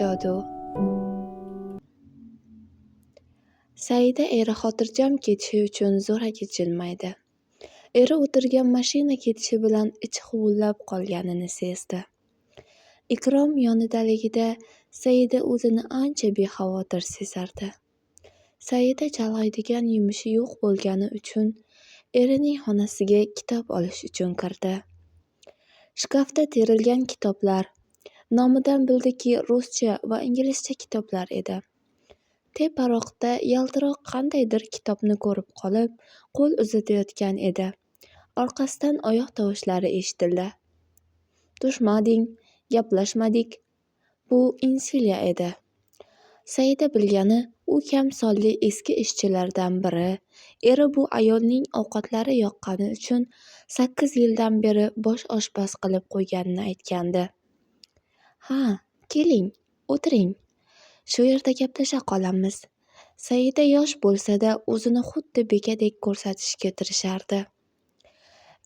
jodu. Saida eri xotirjam ketishi uchun zo'raki jilmaydi. Eri o'tirgan mashina ketishi bilan ichi huvullab qolganini sezdi. Ikrom yonidaligida Saida o'zini ancha bexavotir sezardi. Saida chalg'iydigan yumushi yo'q bo'lgani uchun erining xonasiga kitob olish uchun kirdi. Shkafda terilgan kitoblar. Nomidan bildiki, ruscha va inglizcha kitoblar edi. Teparoqda yaltiroq qandaydir kitobni ko'rib qolib, qo'l uzatayotgan edi. Orqasidan oyoq tovushlari eshitildi. Tushmading, gaplashmadik. Bu Insilya edi. Saida bilgani, u kam sonli eski ishchilardan biri. Eri bu ayolning ovqatlari yoqqani uchun 8 yildan beri bosh oshpaz qilib qo'yganini aytgandi. Ha, keling, o'tiring. Shu yerda gaplasha qolamiz. Saida yosh bo'lsa-da, o'zini xuddi bekadek ko'rsatishga tirishardi.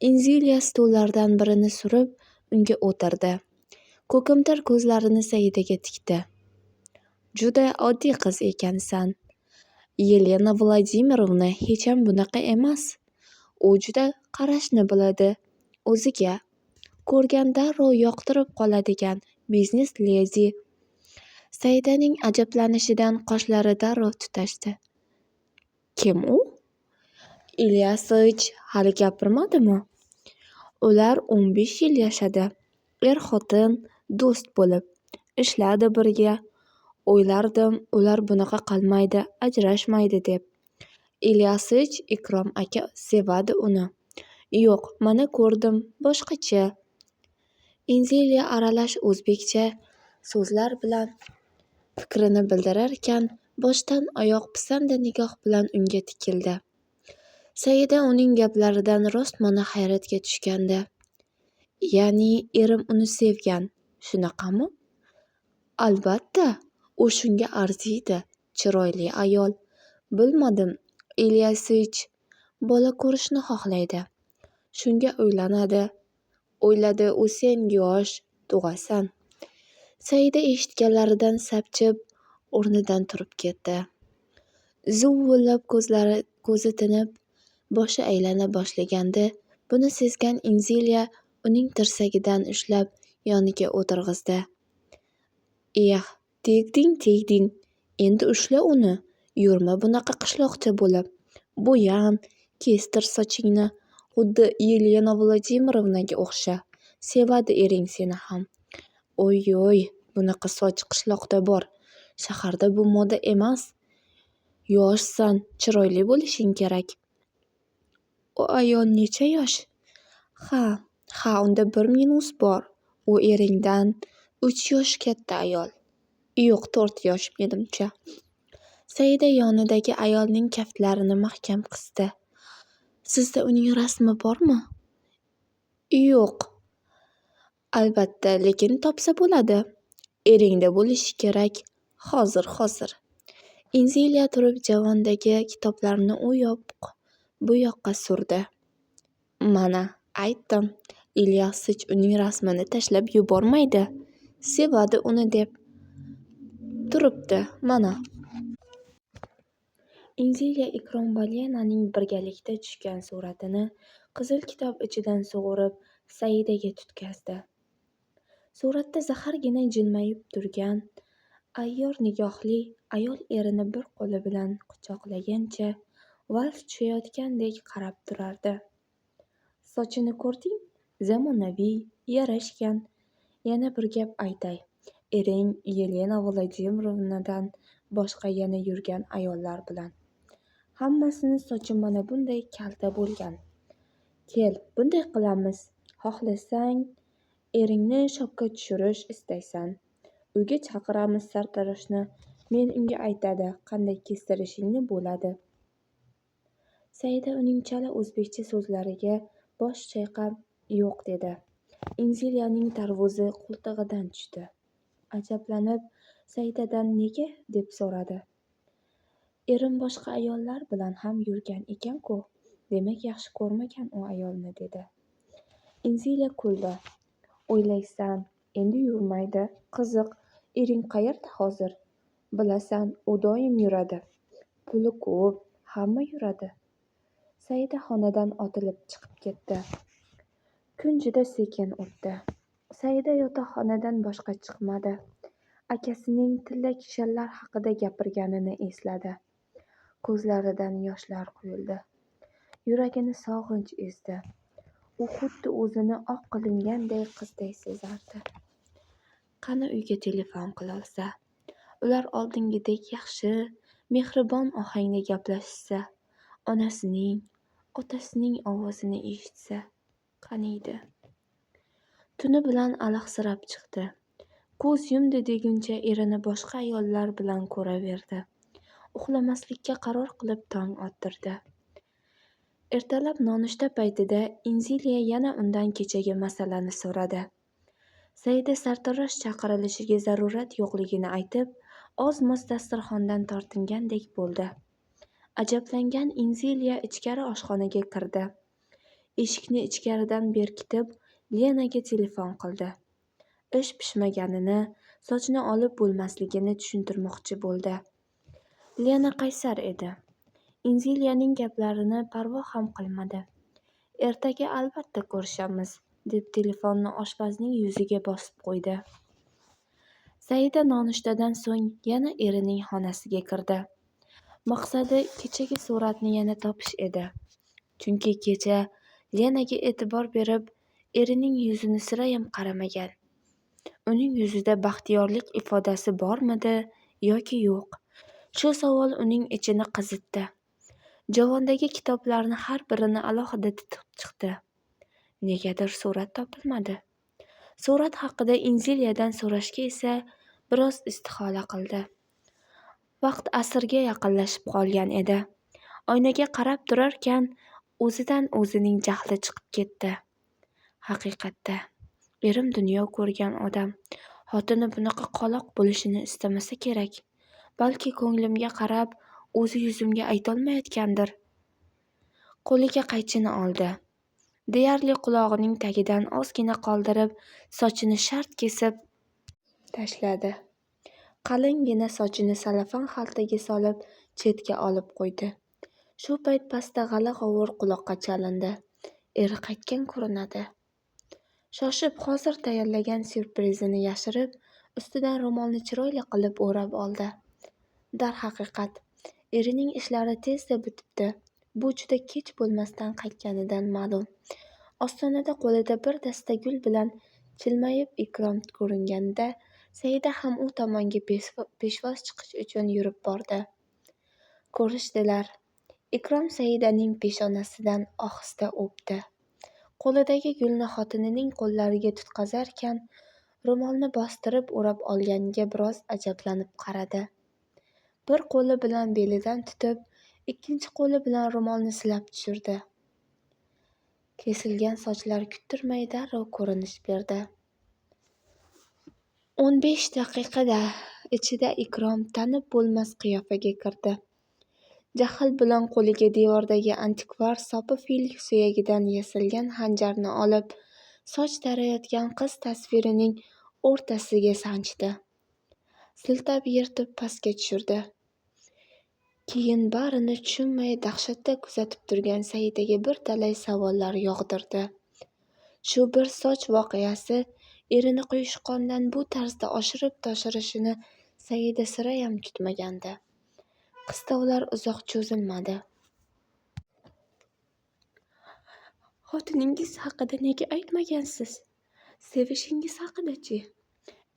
Inzilya stullardan birini surib, unga o'tirdi. Ko'kimtir ko'zlarini Saidaga tikdi. Juda oddiy qiz ekansan. Yelena Vladimirovna hech ham bunaqa emas. U juda qarashni biladi. O'ziga ko'rgan darrov yoqtirib qoladigan biznes ledi. Saidaning ajablanishidan qoshlari darrov tutashdi. Kim u? Ilyasich hali gapirmadimi? Ular 15 yil yashadi. Er-xotin do'st bo'lib, ishladi birga. O'ylardim, ular bunaqa qilmaydi, ajrashmaydi deb. Ilyasich Ikrom aka sevadi uni. Yo'q, mana ko'rdim, boshqacha. Inzilya aralash o'zbekcha so'zlar bilan fikrini bildirar ekan, boshdan oyoq pisanda nigoh bilan unga tikildi. Saida uning gaplaridan rostmana hayratga tushgandi. Ya'ni erim uni sevgan, shunaqami? Albatta, u shunga arziydi. Chiroyli ayol. Bilmadim, Ilyasich bola ko'rishni xohlaydi. Shunga uylanadi. O'yladi, u sen yosh, tug'asan. Saida eshitganlaridan sapchib, o'rnidan turib ketdi. Zuvillab ko'zi tinib, boshi aylana boshlagandi. Buni sezgan Inzilya uning tirsagidan ushlab, yoniga o'tirg'izdi. Tegding. Endi ushla uni. Yurma bunaqa qishloqcha bo'lib. Bo'yam, kestir sochingni. Xuddi Yelena Vladimirovnaga o'xsha. Sevadi ering seni ham. Oy, bunaqa soch qishloqda bor. Shaharda bu moda emas. Yoshsan, chiroyli bo'lishing kerak. U ayol necha yosh? Ha, unda bir minus bor. U eringdan 3 yosh katta ayol. Yo'q, 4 yosh menimcha. Saida yonidagi ayolning kaftlarini mahkam qisdi. Sizda uning rasmi bormi? Yo'q. Albatta, lekin topsa bo'ladi. Eringda bo'lishi kerak. Hozir. Inzilya turib javondagi kitoblarni u yoq bu yoqqa surdi. Mana, aytdim. Ilyasich uning rasmini tashlab yubormaydi. Sevadi uni deb turibdi, mana. Inzilya Ikrom Balyenaning birgalikda tushgan suratini qizil kitob ichidan sug'urib Saidaga tutkazdi. Suratda zahargina jilmayib turgan ayyor nigohli ayol erini bir qo'li bilan quchoqlagancha vals tushayotgandek qarab turardi. Sochini ko'rding? Zamonaviy, yarashgan. Yana bir gap aytay. Ering Yelena Vladimirovnadan boshqa yana yurgan ayollar bilan. Hammasini sochi mana bunday kalta bo'lgan. Kel, bunday qilamiz. Xohlasang, eringni shokka tushirish istaysan. Uyga chaqiramiz sartaroshni. Men unga aytadi, qanday kestirishingni bo'ladi. Saida uning chala o'zbekcha so'zlariga bosh chayqab, yo'q dedi. Inzilyaning tarvuzi qo'ltig'idan tushdi. Ajablanib, Saidadan nega deb so'radi. Erim boshqa ayollar bilan ham yurgan ekan-ku. Demak, yaxshi ko'rmagan u ayolni, dedi. Inzilya kuldi. O'ylaysan, endi yurmaydi. Qiziq, Ering qayerda hozir? Bilasan, u doim yuradi. Puli ko'p, hamma yuradi. Saida xonadan otilib chiqib ketdi. Kun juda sekin o'tdi. Saida yotoqxonadan boshqa chiqmadi. Akasining tilla kishanlar haqida gapirganini esladi. Ko'zlaridan yoshlar quyildi. Yuragini sog'inch ezdi. U xuddi o'zini oq qilinganday qizday sezardi. Qani uyga telefon qilolsa, ular oldingidek yaxshi, mehribon ohangda gaplashsa, onasining, otasining ovozini eshitsa, qaniydi. Tuni bilan alahsirab chiqdi. Ko'z yumdi deguncha erini boshqa ayollar bilan ko'raverdi. Uxlamaslikka qaror qilib tong ottirdi. Ertalab nonushta paytida Inziliya yana undan kechagi masalani so'radi. Saida sartarosh chaqirilishiga zarurat yo'qligini aytib, oz-moz dasturxondan tortingandek bo'ldi. Ajablangan Inziliya ichkari oshxonaga kirdi. Eshikni ichkaridan berkitib, Lenaga telefon qildi. Ish pishmaganini, sochni olib bo'lmasligini tushuntirmoqchi bo'ldi. Lena qaysar edi. Inziliyaning gaplarini parvo ham qilmadi. Ertaga albatta ko'rishamiz, deb telefonni oshpazning yuziga bosib qo'ydi. Saida nonushtadan so'ng yana erining xonasiga kirdi. Maqsadi kechagi suratni yana topish edi. Chunki kecha Lenaga e'tibor berib, erining yuzini sirayam qaramagan. Uning yuzida baxtiyorlik ifodasi bormidi yoki yo'q? Shu savol uning ichini qizitdi. Javondagi kitoblarni har birini alohida titib chiqdi. Negadir surat topilmadi. Surat haqida Inziliyadan so'rashga esa biroz istihola qildi. Vaqt asrga yaqinlashib qolgan edi. Oynaga qarab turarkan, o'zidan o'zining jahli chiqib ketdi. Haqiqatda, erim dunyo ko'rgan odam. Xotini bunaqa qoloq bo'lishini istamasa kerak. Balki ko'nglimga qarab, o'zi yuzimga aytolmayotgandir. Qo'liga qaychini oldi. Deyarli qulog'ining tagidan ozgina qoldirib, sochini shart kesib tashladi. Qalinggina sochini salafan xaltaga solib, chetga olib qo'ydi. Shu payt pastda g'ala-g'ovur quloqqa chalindi. Eri qaytgan ko'rinadi. Shoshib hozir tayyorlagan syurprizini yashirib, ustidan ro'molni chiroyli qilib o'rab oldi. Darhaqiqat, erining ishlari tezda bitibdi. Bu juda kech bo'lmasdan qaytganidan ma'lum. Ostonada qo'lida bir dasta gul bilan jilmayib Ikrom ko'ringanida, Saida ham u tomonga peshvoz chiqish uchun yurib bordi. Ko'rishdilar. Ikrom Saidaning peshonasidan ohista o'pdi. Qo'lidagi gulni xotinining qo'llariga tutqazarkan, ro'molni bostirib o'rab olganiga biroz ajablanib qaradi. Bir qo'li bilan belidan tutib, ikkinchi qo'li bilan ro'molni silab tushirdi. Kesilgan sochlar kuttirmay darrov ko'rinish berdi. 15 daqiqada ichida Ikrom tanib bo'lmas qiyofaga kirdi. Jahl bilan qo'liga devordagi antikvar sopi fil suyagidan yasalgan xanjarni olib, soch tarayotgan qiz tasvirining o'rtasiga sanchdi. Siltab yirtib pastga tushirdi. Keyin barini tushunmay dahshatda kuzatib turgan Saidaga bir talay savollar yog'dirdi. Shu bir soch voqeasi erini quyushqondan bu tarzda oshirib-toshirishini Saida sirayam kutmagandi. Qistavlar uzoq cho'zilmadi. Xotiningiz haqida nega aytmagansiz? Sevishingiz haqida-chi?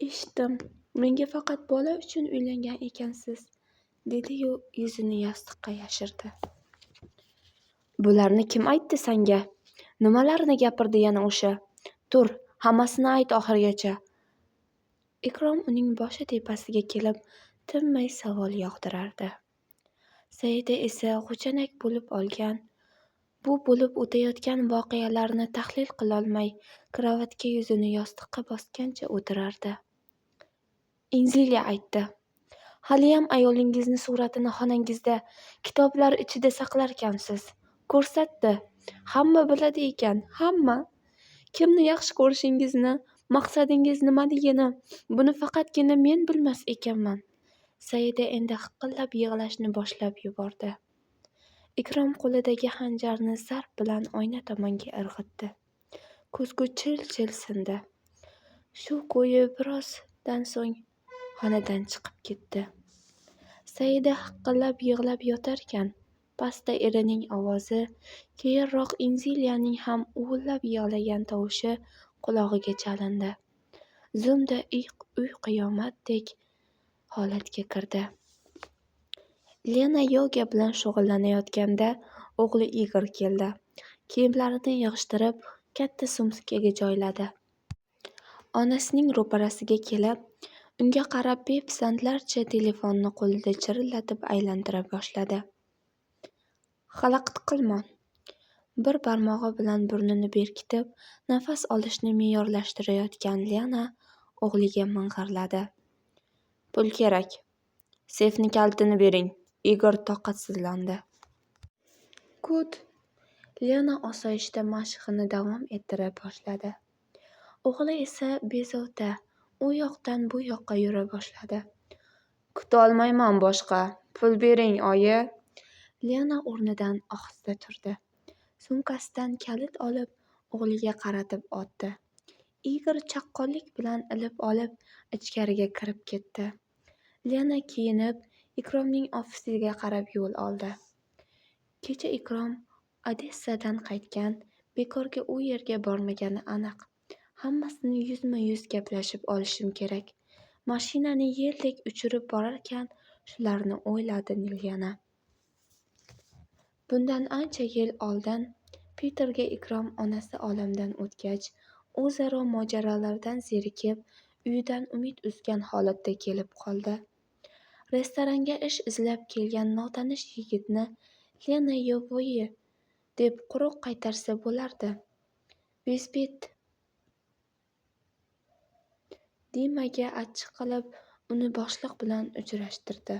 Eshitdim, menga faqat bola uchun uylangan ekansiz, dedi-yu yuzini yostiqqa yashirdi. Bularni kim aytdi senga? Nimalarni gapirdi yana o'sha? Tur, hammasini ayt oxirigacha. Ikrom uning boshi tepasiga kelib, tinmay savol yog'dirardi. Saida esa g'ujanak bo'lib olgan, bu bo'lib o'tayotgan voqealarni tahlil qilolmay, karavotga yuzini yostiqqa bosgancha o'tirardi. Inziliya aytdi. Haliyam ayolingizni suratini xonangizda, kitoblar ichida saqlarkansiz. Ko'rsatdi. Hamma biladi ekan, hamma. Kimni yaxshi ko'rishingizni, Maqsadingiz nimaligini buni faqatgina men bilmas ekanman. Saida endi hiqillab yig'lashni boshlab yubordi. Ikrom qo'lidagi xanjarni zarb bilan oyna tomonga irg'itdi. Ko'zgu chil-chil sindi. Shu ko'yi birozdan so'ng xonadan chiqib ketdi. Saida hiqillab yig'lab yotarkan, pastda erining ovozi, keyinroq Inziliyaning ham uvillab yig'lagan tovushi qulog'iga chalindi. Zumda uy qiyomatdek holatga kirdi. Lena yoga bilan shug'ullanayotganda o'g'li Igor keldi. Kiyimlarini yig'ishtirib, katta sumkaga joyladi. Onasining ro'parasiga kelib, unga qarab bepisandlarcha telefonni qo'lida chirillatib aylantira boshladi. Xalaqit qilma. Bir barmog'i bilan burnini berkitib, nafas olishni me'yorlashtirayotgan Lena o'g'liga ming'irladi. Pul kerak. Sefni kalitini bering. Igor toqatsizlandi. Kut. Lena osoyishta mashqini davom ettira boshladi. O'g'li esa bezovta, u yoqdan bu yoqqa yura boshladi. Kutolmayman boshqa. Pul bering, oyi. Lena o'rnidan ohista turdi. Sumkasidan kalit olib, o'g'liga qaratib otdi. Igor chaqqonlik bilan ilib olib, ichkariga kirib ketdi. Lena kiyinib, Ikromning ofisiga qarab yo'l oldi. Kecha Ikrom Odessadan qaytgan, bekorga u yerga bormagani aniq. Hammasini yuzma-yuz gaplashib olishim kerak. Mashinani yeldek uchirib borarkan, shularni o'yladi Lena. Bundan ancha yil oldin Peterga Ikrom onasi olamdan o'tgach, o'zaro mojarolardan zerikib, uyidan umid uzgan holatda kelib qoldi. Restoranga ish izlab kelgan notanish yigitni Lena yo'voyi deb quruq qaytarsa bo'lardi. Bezbet Dimaga achchiq qilib, uni boshliq bilan uchrashtirdi.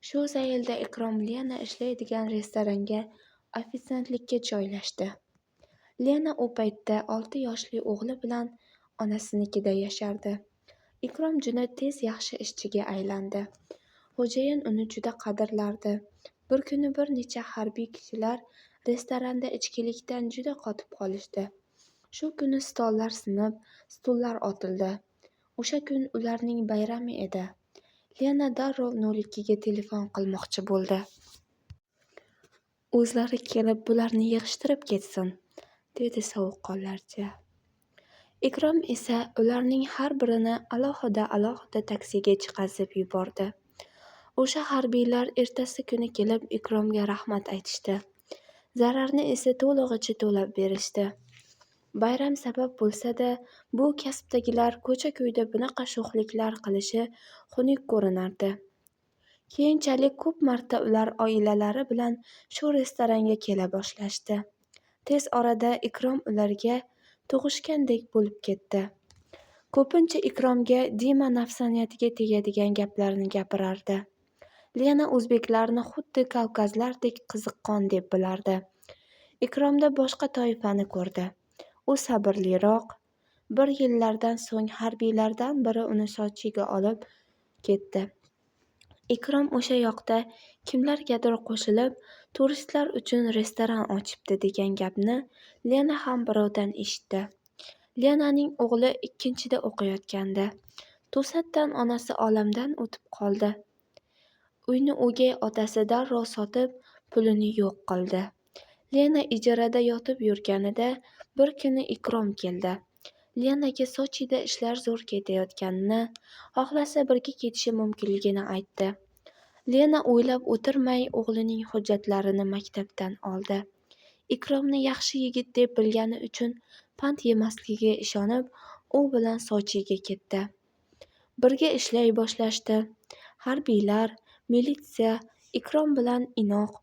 Shu zaylda Ikrom Lena ishlaydigan restoranga ofitsiantlikka joylashdi. Lena u paytda 6 yoshli o'g'li bilan onasinikida yashardi. Ikrom juda tez yaxshi ishchiga aylandi. Xo'jayin uni juda qadrlardi. Bir kuni bir necha harbiy kishilar restoranda ichkilikdan juda qotib qolishdi. Shu kuni stollar sinib, stullar otildi. O'sha kun ularning bayrami edi. Lena darrov 02 ga telefon qilmoqchi bo'ldi. O'zlari kelib bularni yig'ishtirib ketsin, dedi sovuqqonlarcha. Ikrom esa ularning har birini alohida taksiga chiqazib yubordi. O'sha harbiylar ertasi kuni kelib Ikromga rahmat aytishdi. Zararni esa to'lig'icha to'lab berishdi. Bayram sabab bo'lsa-da, bu kasbdagilar ko'cha-ko'yda bunaqa sho'xliklar qilishi xunuk ko'rinardi. Keyinchalik ko'p marta ular oilalari bilan shu restoranga kela boshlashdi. Tez orada Ikrom ularga tug'ishgandek bo'lib ketdi. Ko'pincha Ikromga Dima nafsoniyatiga tegadigan gaplarni gapirardi. Lena o'zbeklarni xuddi kavkazlardek qiziqqon deb bilardi. Ikromda boshqa toifani ko'rdi. U sabrliroq. Bir yillardan so'ng harbiylardan biri uni Sochiga olib ketdi. Ikrom o'sha yoqda kimlargadir qo'shilib, turistlar uchun restoran ochibdi degan gapni Lena ham birovdan eshitdi. Lenaning o'g'li 2-da o'qiyotgandi. To'satdan onasi olamdan o'tib qoldi. Uyni o'gay otasi darrov sotib, pulini yo'q qildi. Lena ijarada yotib yurganida bir kuni Ikrom keldi. Lenaga Sochida ishlar zo'r ketayotganini, xohlasa birga ketishi mumkinligini aytdi. Lena o'ylab o'tirmay o'g'lining hujjatlarini maktabdan oldi. Ikromni yaxshi yigit deb bilgani uchun pand yemasligiga ishonib, u bilan Sochiga ketdi. Birga ishlay boshlashdi. Harbiylar, militsiya Ikrom bilan inoq,